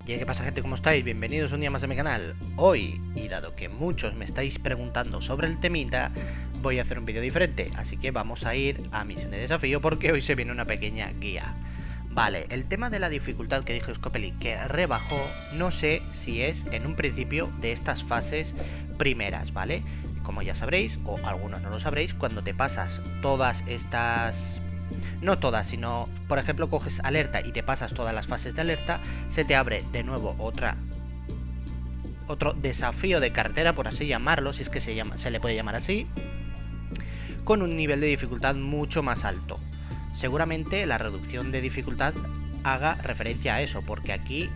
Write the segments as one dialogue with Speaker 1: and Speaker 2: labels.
Speaker 1: ¿Y qué pasa, gente? ¿Cómo estáis? Bienvenidos un día más a mi canal. Hoy, y dado que muchos me estáis preguntando sobre el temita, voy a hacer un vídeo diferente. Así que vamos a ir a misión de desafío porque hoy se viene una pequeña guía. Vale, el tema de la dificultad que dijo Scopely que rebajó, no sé si es en un principio de estas fases primeras, ¿vale? Como ya sabréis, o algunos no lo sabréis, cuando te pasas todas estas... No todas, sino, por ejemplo, coges alerta y te pasas todas las fases de alerta, se te abre de nuevo otro desafío de carretera, por así llamarlo, si es que se le puede llamar así, con un nivel de dificultad mucho más alto. Seguramente la reducción de dificultad haga referencia a eso, porque aquí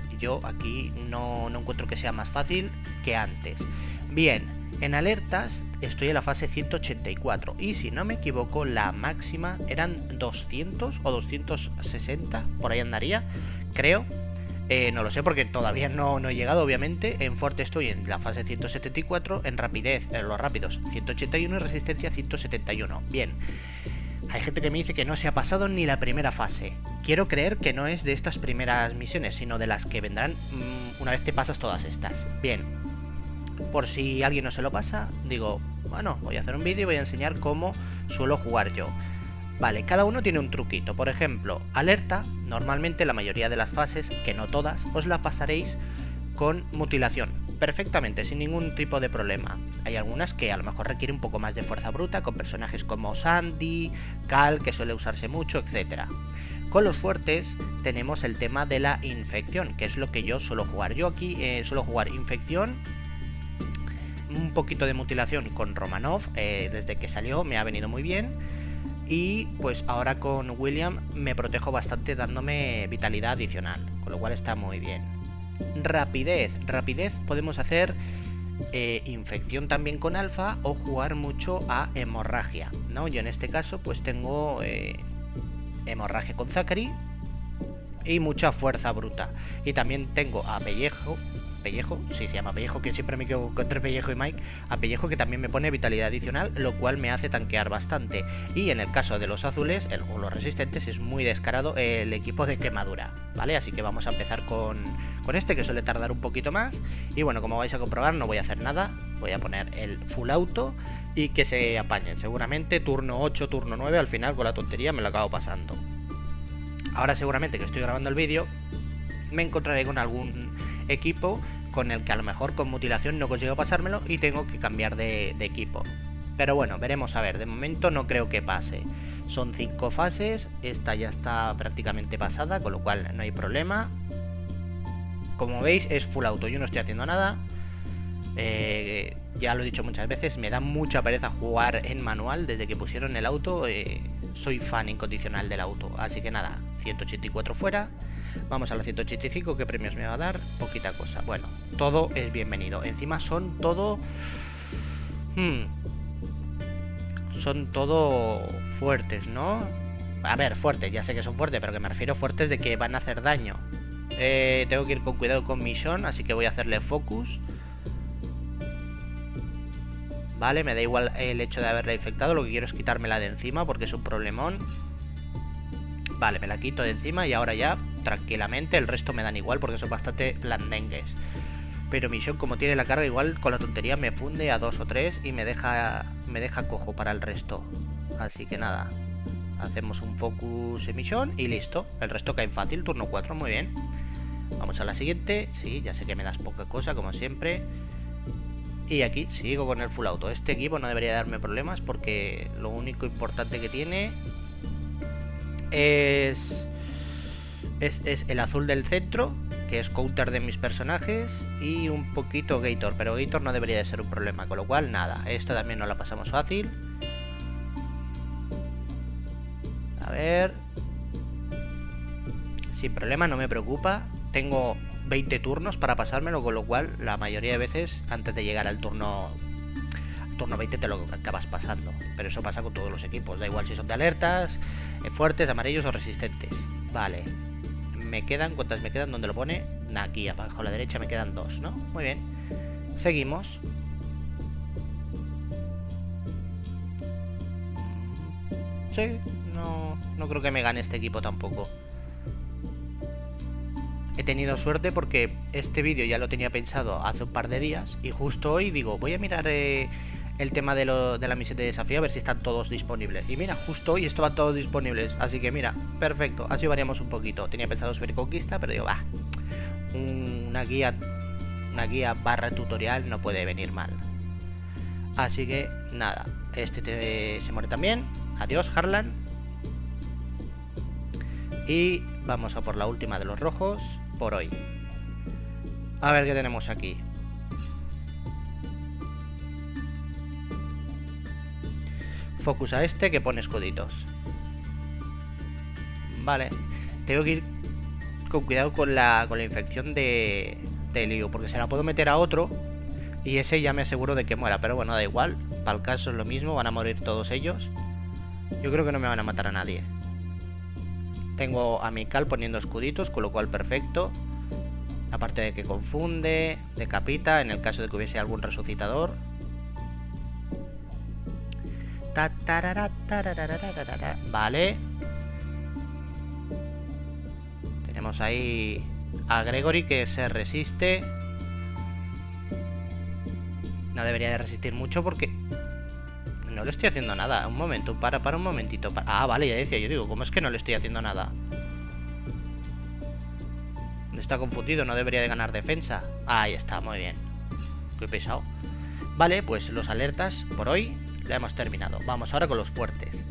Speaker 1: no encuentro que sea más fácil que antes. Bien, en alertas estoy en la fase 184 y si no me equivoco la máxima eran 200 o 260, por ahí andaría, creo. No lo sé porque todavía no he llegado, obviamente. En fuerte estoy en la fase 174, en rapidez, en los rápidos 181 y resistencia 171. Bien, hay gente que me dice que no se ha pasado ni la primera fase. Quiero creer que no es de estas primeras misiones, sino de las que vendrán una vez te pasas todas estas. Bien, por si alguien no se lo pasa, digo, bueno, voy a hacer un vídeo y voy a enseñar cómo suelo jugar yo. Vale, cada uno tiene un truquito. Por ejemplo, alerta, normalmente la mayoría de las fases, que no todas, os la pasaréis con mutilación, perfectamente, sin ningún tipo de problema. Hay algunas que a lo mejor requieren un poco más de fuerza bruta, con personajes como Sandy, Cal, que suele usarse mucho, etc. Con los fuertes tenemos el tema de la infección, que es lo que yo suelo jugar. Yo aquí suelo jugar infección, un poquito de mutilación con Romanov, desde que salió me ha venido muy bien. Y pues ahora con William me protejo bastante dándome vitalidad adicional, con lo cual está muy bien. Rapidez podemos hacer infección también con alfa o jugar mucho a hemorragia, ¿no? Yo en este caso pues tengo hemorragia con Zachary y mucha fuerza bruta. Y también tengo a Pellejo, sí se llama Pellejo, que siempre me quedo entre Pellejo y Mike, a Pellejo, que también me pone vitalidad adicional, lo cual me hace tanquear bastante. Y en el caso de los azules o los resistentes es muy descarado el equipo de quemadura, ¿vale? Así que vamos a empezar con este, que suele tardar un poquito más. Y bueno, como vais a comprobar, no voy a hacer nada, voy a poner el full auto y que se apañen. Seguramente turno 8, turno 9, al final con la tontería me lo acabo pasando. Ahora seguramente que estoy grabando el vídeo me encontraré con algún equipo con el que a lo mejor con mutilación no consigo pasármelo y tengo que cambiar de equipo. Pero bueno, veremos a ver, de momento no creo que pase. Son 5 fases, esta ya está prácticamente pasada, con lo cual no hay problema. Como veis es full auto, yo no estoy haciendo nada. Ya lo he dicho muchas veces, me da mucha pereza jugar en manual. Desde que pusieron el auto, soy fan incondicional del auto. Así que nada, 184 fuera. Vamos a la 185, ¿qué premios me va a dar? Poquita cosa. Bueno, todo es bienvenido. Encima son todo... Son todo fuertes, ¿no? A ver, fuertes, ya sé que son fuertes, pero que me refiero fuertes de que van a hacer daño. Tengo que ir con cuidado con Mission, así que voy a hacerle focus. Vale, me da igual el hecho de haberla infectado, lo que quiero es quitármela de encima porque es un problemón. Vale, me la quito de encima y ahora ya, tranquilamente, el resto me dan igual porque son bastante blandengues. Pero Mission, como tiene la carga, igual con la tontería me funde a 2 o 3 y me deja cojo para el resto. Así que nada, hacemos un focus en Mission y listo. El resto cae fácil, turno 4, muy bien. Vamos a la siguiente. Sí, ya sé que me das poca cosa, como siempre. Y aquí sigo con el full auto. Este equipo no debería darme problemas porque lo único importante que tiene es el azul del centro, que es counter de mis personajes, y un poquito Gator, pero Gator no debería de ser un problema, con lo cual nada, esta también nos la pasamos fácil. A ver, sin problema, no me preocupa. Tengo 20 turnos para pasármelo, con lo cual la mayoría de veces antes de llegar al turno 20 te lo acabas pasando. Pero eso pasa con todos los equipos, da igual si son de alertas, fuertes, amarillos o resistentes. Vale, me quedan, ¿cuántas me quedan? ¿Dónde lo pone? Aquí abajo a la derecha me quedan 2, ¿no? Muy bien, seguimos. Sí, no creo que me gane este equipo tampoco. He tenido suerte porque este vídeo ya lo tenía pensado hace un par de días y justo hoy digo, voy a mirar el tema de la misión de desafío a ver si están todos disponibles. Y mira, justo hoy estaban todos disponibles, así que mira, perfecto, así variamos un poquito. Tenía pensado subir conquista, pero digo, va, una guía barra tutorial no puede venir mal. Así que nada, este se muere también. Adiós, Harlan. Y vamos a por la última de los rojos por hoy. A ver qué tenemos aquí. Focus a este que pone escuditos. Vale. Tengo que ir con cuidado con la infección de Liu, porque se la puedo meter a otro y ese ya me aseguro de que muera. Pero bueno, da igual. Para el caso es lo mismo. Van a morir todos ellos. Yo creo que no me van a matar a nadie. Tengo a Mikal poniendo escuditos, con lo cual perfecto. Aparte de que confunde, decapita, en el caso de que hubiese algún resucitador. Vale. Tenemos ahí a Gregory que se resiste. No debería de resistir mucho porque no le estoy haciendo nada. Un momento, para un momentito. Ah, vale, ya decía, yo digo, ¿cómo es que no le estoy haciendo nada? Está confundido, no debería de ganar defensa. Ahí está, muy bien. Qué pesado. Vale, pues los alertas por hoy ya hemos terminado. Vamos ahora con los fuertes.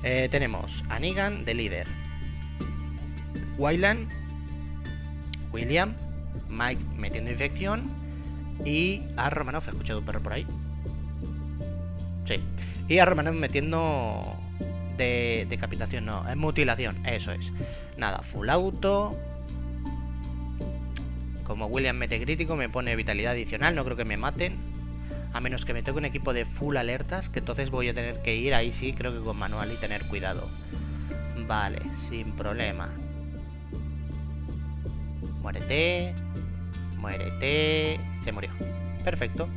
Speaker 1: Tenemos a Negan de líder, Wayland, William, Mike metiendo infección y a Romanov. ¿He escuchado un perro por ahí? Sí. Y a Romanov metiendo decapitación, no, mutilación, eso es. Nada, full auto. Como William mete crítico, me pone vitalidad adicional. No creo que me maten, a menos que me toque un equipo de full alertas, que entonces voy a tener que ir, ahí sí, creo que con manual y tener cuidado. Vale, sin problema. Muérete. Muérete. Se murió. Perfecto.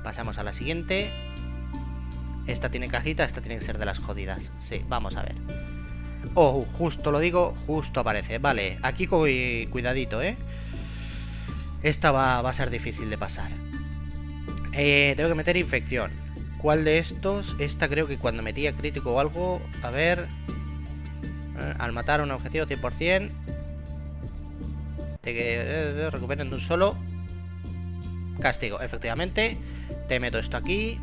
Speaker 1: Pasamos a la siguiente. Esta tiene cajita, esta tiene que ser de las jodidas. Sí, vamos a ver. Oh, justo lo digo, justo aparece. Vale, aquí cuidadito, Esta va a ser difícil de pasar. Tengo que meter infección. ¿Cuál de estos? Esta creo que cuando metía crítico o algo. A ver. Al matar un objetivo 100%. De que recuperen de un solo. Castigo, efectivamente. Te meto esto aquí.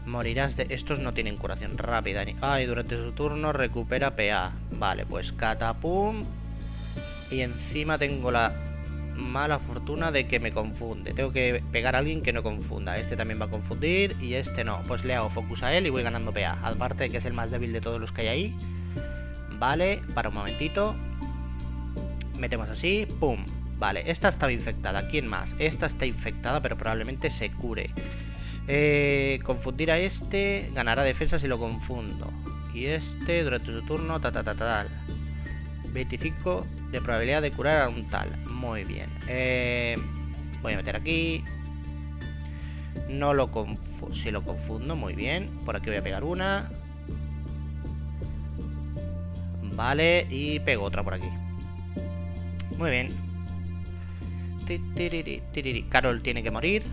Speaker 1: Morirás de... Estos no tienen curación rápida. Ay, durante su turno recupera PA. Vale, pues catapum. Y encima tengo la mala fortuna de que me confunde. Tengo que pegar a alguien que no confunda. Este también va a confundir y este no. Pues le hago focus a él y voy ganando PA. Aparte de que es el más débil de todos los que hay ahí. Vale, para un momentito. Metemos así, pum. Vale, esta estaba infectada. ¿Quién más? Esta está infectada, pero probablemente se cure. Confundir a este. Ganará defensa si lo confundo. Y este durante su turno tal. 25 de probabilidad de curar a un tal. Muy bien. Voy a meter aquí. No lo confundo. Si lo confundo, muy bien. Por aquí voy a pegar una. Vale, y pego otra por aquí. Muy bien. Carol tiene que morir.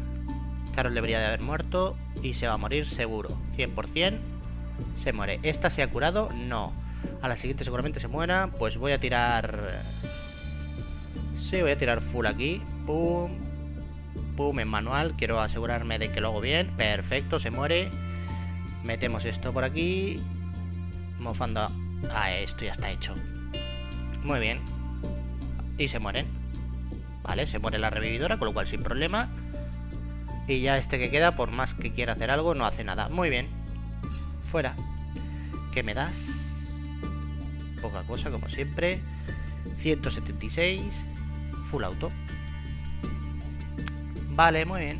Speaker 1: Carol debería de haber muerto. Y se va a morir seguro, 100%. Se muere. ¿Esta se ha curado? No. A la siguiente seguramente se muera. Pues voy a tirar... Sí, voy a tirar full aquí. Pum. Pum, en manual. Quiero asegurarme de que lo hago bien. Perfecto, se muere. Metemos esto por aquí. Mofando. Ah, esto ya está hecho. Muy bien. Y se mueren. Vale, se muere la revividora, con lo cual sin problema. Y ya este que queda, por más que quiera hacer algo, no hace nada. Muy bien. Fuera. ¿Qué me das? Poca cosa, como siempre. 176. Full auto. Vale, muy bien.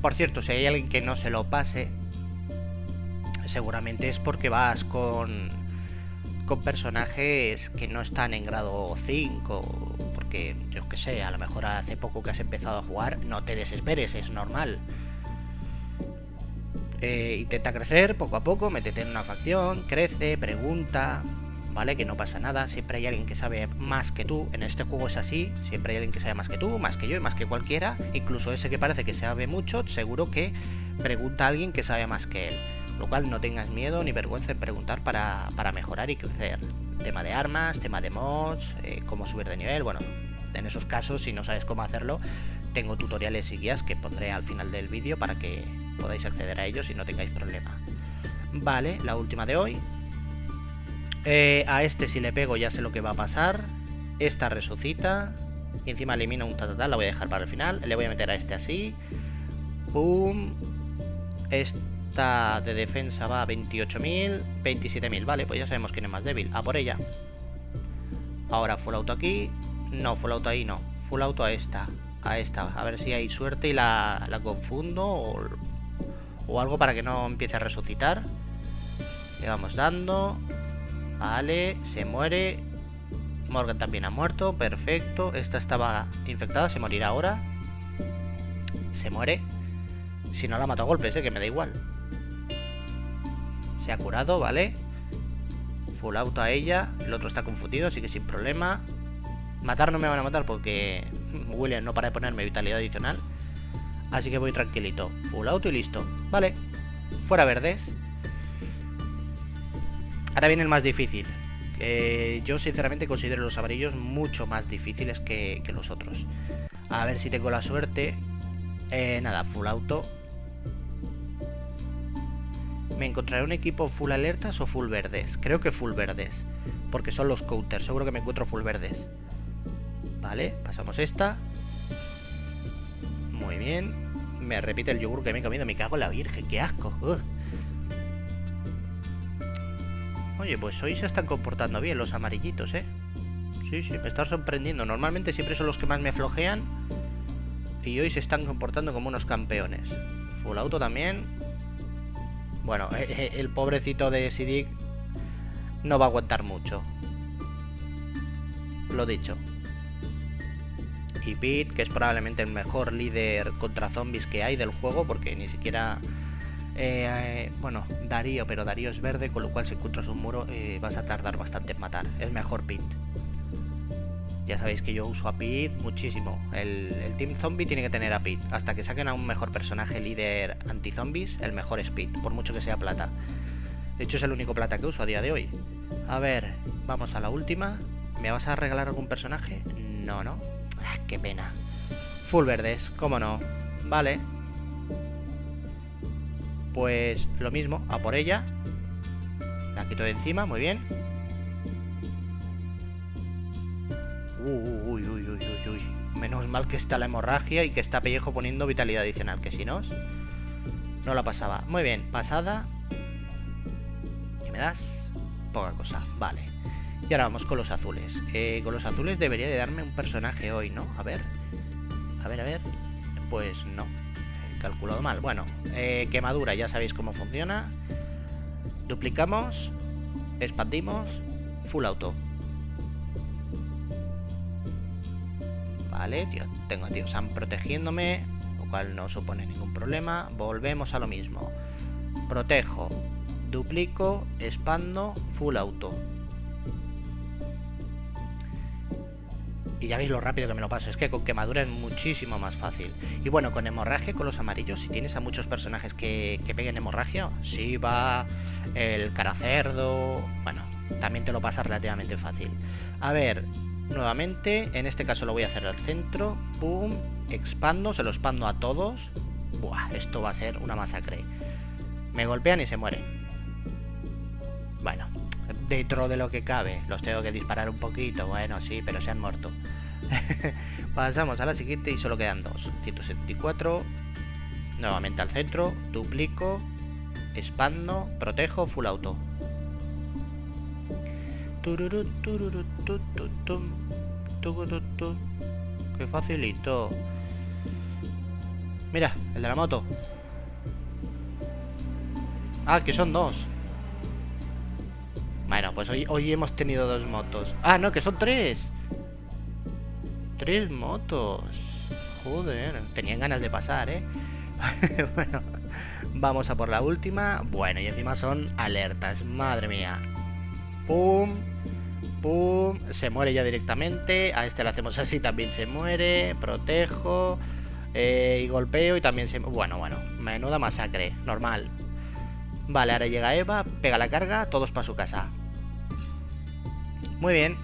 Speaker 1: Por cierto, si hay alguien que no se lo pase, seguramente es porque vas con personajes que no están en grado 5. Porque, yo que sé, a lo mejor hace poco que has empezado a jugar. No te desesperes, es normal. Intenta crecer poco a poco, métete en una facción, crece, pregunta, ¿vale? Que no pasa nada, siempre hay alguien que sabe más que tú. En este juego es así, siempre hay alguien que sabe más que tú, más que yo y más que cualquiera. Incluso ese que parece que sabe mucho, seguro que pregunta a alguien que sabe más que él. Lo cual no tengas miedo ni vergüenza en preguntar para mejorar y crecer. Tema de armas, tema de mods, cómo subir de nivel. Bueno, en esos casos, si no sabes cómo hacerlo, tengo tutoriales y guías que pondré al final del vídeo para que podáis acceder a ellos y no tengáis problema. Vale, la última de hoy. A este si le pego ya sé lo que va a pasar. Esta resucita y encima elimina un tatatá, la voy a dejar para el final. Le voy a meter a este así. Pum. Esta de defensa va a 28.000, 27.000. Vale, pues ya sabemos quién es más débil. A por ella. Ahora full auto aquí. No, full auto ahí no. Full auto a esta. A esta. A ver si hay suerte y la confundo o algo para que no empiece a resucitar. Le vamos dando. Vale, se muere. Morgan también ha muerto, perfecto. Esta estaba infectada, se morirá ahora. Se muere. Si no la mato a golpes, que me da igual. Se ha curado, vale. Full auto a ella. El otro está confundido, así que sin problema. Matar no me van a matar porque William no para de ponerme vitalidad adicional. Así que voy tranquilito. Full auto y listo. Vale. Fuera verdes. Ahora viene el más difícil. Yo sinceramente considero los amarillos mucho más difíciles que los otros. A ver si tengo la suerte. Nada, full auto. ¿Me encontraré un equipo full alertas o full verdes? Creo que full verdes, porque son los counters. Seguro que me encuentro full verdes. Vale, pasamos esta. Muy bien. Me repite el yogur que me he comido. Me cago en la virgen, qué asco. Oye, pues hoy se están comportando bien los amarillitos, Sí, me está sorprendiendo. Normalmente siempre son los que más me flojean. Y hoy se están comportando como unos campeones. Full auto también. Bueno, el pobrecito de Sidic no va a aguantar mucho. Lo dicho. Y Pete, que es probablemente el mejor líder contra zombies que hay del juego, porque ni siquiera... bueno, Darío, pero Darío es verde, con lo cual si encuentras un muro vas a tardar bastante en matar. Es mejor Pete. Ya sabéis que yo uso a Pete muchísimo. El Team Zombie tiene que tener a Pete. Hasta que saquen a un mejor personaje líder anti-zombies, el mejor es Pete, por mucho que sea plata. De hecho es el único plata que uso a día de hoy. A ver, vamos a la última. ¿Me vas a regalar algún personaje? No, ¿no? Ah, qué pena. Full verdes, cómo no. Vale. Pues lo mismo, a por ella. La quito de encima, muy bien. Uy. Menos mal que está la hemorragia y que está Pellejo poniendo vitalidad adicional, que si no la pasaba. Muy bien, pasada. ¿Qué me das? Poca cosa, vale. Y ahora vamos con los azules. Con los azules debería de darme un personaje hoy, ¿no? A ver. Pues no. He calculado mal. Bueno, quemadura, ya sabéis cómo funciona. Duplicamos. Expandimos. Full auto. Vale, tío, tengo a tío Sam protegiéndome, lo cual no supone ningún problema. Volvemos a lo mismo. Protejo, duplico, expando, full auto. Y ya veis lo rápido que me lo paso. Es que con quemadura es muchísimo más fácil. Y bueno, con hemorragia, con los amarillos, si tienes a muchos personajes que peguen hemorragia, Shiva, el caracerdo, bueno, también te lo pasa relativamente fácil. A ver, nuevamente, en este caso lo voy a hacer al centro. Pum, expando, se lo expando a todos. Buah, esto va a ser una masacre. Me golpean y se mueren. Bueno, dentro de lo que cabe. Los tengo que disparar un poquito. Bueno, sí, pero se han muerto. Pasamos a la siguiente y solo quedan dos. 174. Nuevamente al centro. Duplico. Expando. Protejo. Full auto. Qué facilito. Mira, el de la moto. Ah, que son dos. Bueno, pues hoy hemos tenido dos motos. Ah, no, que son tres. Tres motos. Joder, tenían ganas de pasar, Bueno, Vamos a por la última. Bueno, y encima son alertas. Madre mía. Pum. Pum. Se muere ya directamente. A este le hacemos así, también se muere. Protejo. Y golpeo y también se... Bueno, menuda masacre. Normal. Vale, ahora llega Eva. Pega la carga. Todos para su casa. Muy bien.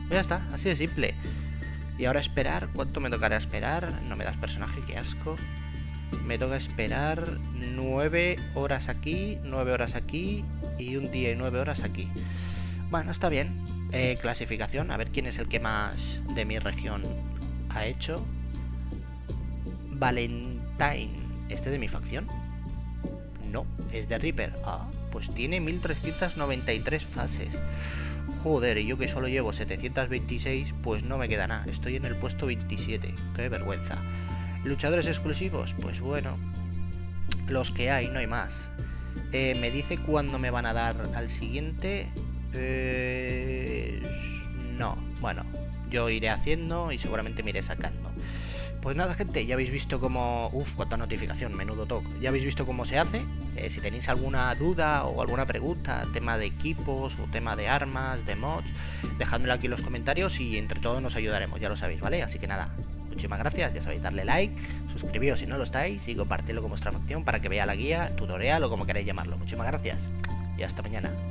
Speaker 1: Ya está, así de simple. Y ahora esperar. ¿Cuánto me tocará esperar? No me das personaje, qué asco. Me toca esperar 9 horas aquí, 9 horas aquí y un día y 9 horas aquí. Bueno, está bien. Clasificación, a ver quién es el que más de mi región ha hecho. Valentine. ¿Este de mi facción? No, es de Reaper. Ah, pues tiene 1393 fases. Joder, y yo que solo llevo 726, pues no me queda nada. Estoy en el puesto 27. Qué vergüenza. Luchadores exclusivos, pues bueno, los que hay, no hay más. Me dice cuándo me van a dar al siguiente. No, bueno, yo iré haciendo y seguramente me iré sacando. Pues nada, gente, ya habéis visto cómo... Uf, cuánta notificación, menudo toque. Ya habéis visto cómo se hace. Si tenéis alguna duda o alguna pregunta, tema de equipos o tema de armas, de mods, dejadmelo aquí en los comentarios y entre todos nos ayudaremos, ya lo sabéis, ¿vale? Así que nada, muchísimas gracias, ya sabéis, darle like, suscribíos si no lo estáis y compartirlo con vuestra facción para que vea la guía, tutorial o como queráis llamarlo. Muchísimas gracias y hasta mañana.